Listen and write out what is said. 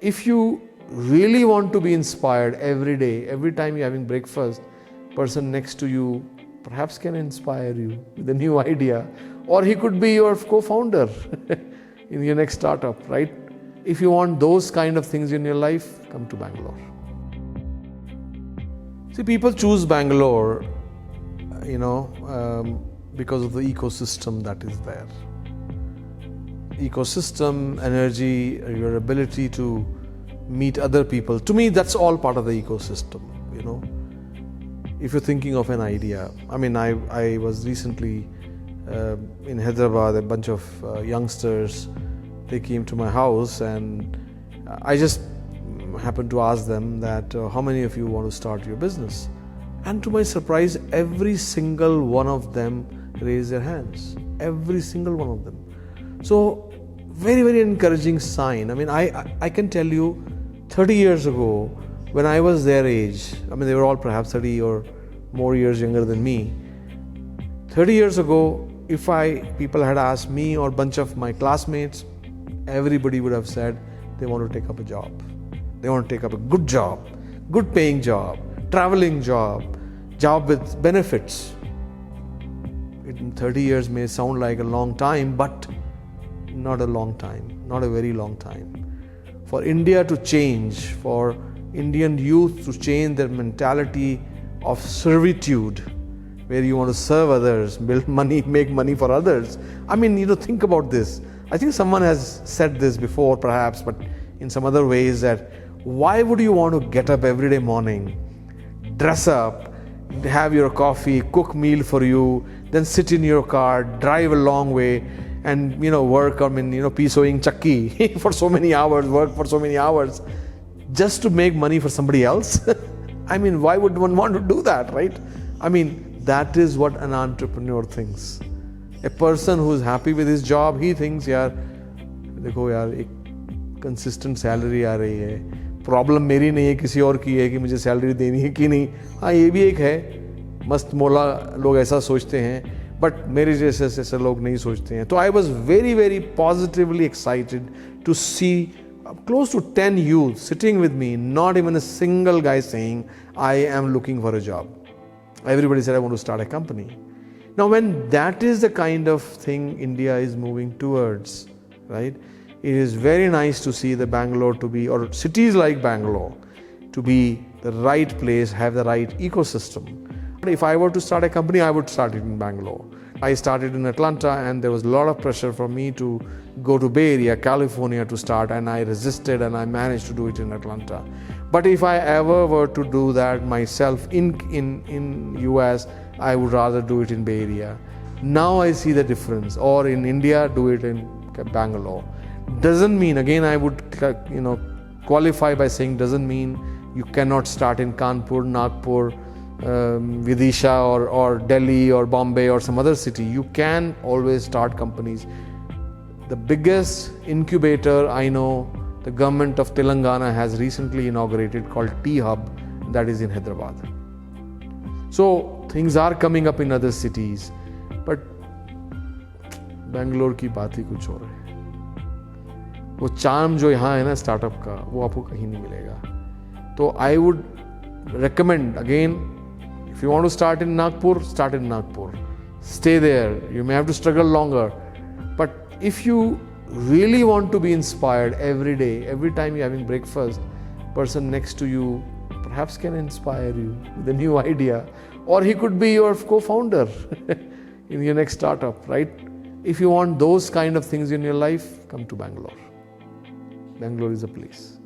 If you really want to be inspired every day, every time you're having breakfast, person next to you perhaps can inspire you with a new idea, or he could be your co-founder in your next startup, right? If you want those kind of things in your life, come to Bangalore. See, people choose Bangalore, because of the ecosystem that is there. Ecosystem, energy, your ability to meet other people. To me, that's all part of the ecosystem, If you're thinking of an idea. I was recently in Hyderabad, a bunch of youngsters, they came to my house and I just happened to ask them that how many of you want to start your business? And to my surprise, every single one of them raised their hands. Every single one of them. So, very, very encouraging sign. I can tell you, 30 years ago, when I was their age, they were all perhaps 30 or more years younger than me. 30 years ago, if people had asked me or a bunch of my classmates, everybody would have said they want to take up a job. They want to take up a good job, good paying job, traveling job with benefits. In 30 years may sound like a long time, but not a long time, not a very long time. For India to change, for Indian youth to change their mentality of servitude, where you want to serve others, build money, make money for others. Think about this. I think someone has said this before perhaps, but in some other ways, that why would you want to get up every day morning, dress up, have your coffee, cook meal for you, then sit in your car, drive a long way, and work, pisoing chakki for so many hours, work for so many hours, just to make money for somebody else? Why would one want to do that, right? That is what an entrepreneur thinks. A person who is happy with his job, he thinks, देखो यार, एक consistent salary आ रही है, problem मेरी नहीं है, किसी और की है कि मुझे सैलरी देनी है कि नहीं. हाँ, ये भी एक है, मस्त मौला लोग ऐसा सोचते हैं, बट मेरे जैसे लोग नहीं सोचते हैं. तो I was very very positively excited to see close to 10 youth sitting with me, not even a single guy saying, I am looking for a job. Everybody said, I want to start a company. Now, when that is the kind of thing India is moving towards, right? It is very nice to see the Bangalore to be, or cities like Bangalore, to be the right place, have the right ecosystem. If I were to start a company, I would start it in Bangalore. I started in Atlanta and there was a lot of pressure for me to go to Bay Area, California to start, and I resisted and I managed to do it in Atlanta. But if I ever were to do that myself in US, I would rather do it in Bay Area. Now I see the difference. Or in India, do it in Bangalore. Doesn't mean, again I would qualify by saying, doesn't mean you cannot start in Kanpur, Nagpur, Vidisha or Delhi or Bombay or some other city. You can always start companies. The biggest incubator I know the government of Telangana has recently inaugurated, called T-Hub, that is in Hyderabad. So things are coming up in other cities, but Bangalore की बात ही कुछ और है. वो charm जो यहाँ है ना startup का, वो आपको कहीं नहीं मिलेगा. तो I would recommend, again, if you want to start in Nagpur, start in Nagpur. Stay there. You may have to struggle longer. But if you really want to be inspired every day, every time you're having breakfast, person next to you perhaps can inspire you with a new idea. Or he could be your co-founder in your next startup, right? If you want those kind of things in your life, come to Bangalore. Bangalore is a place.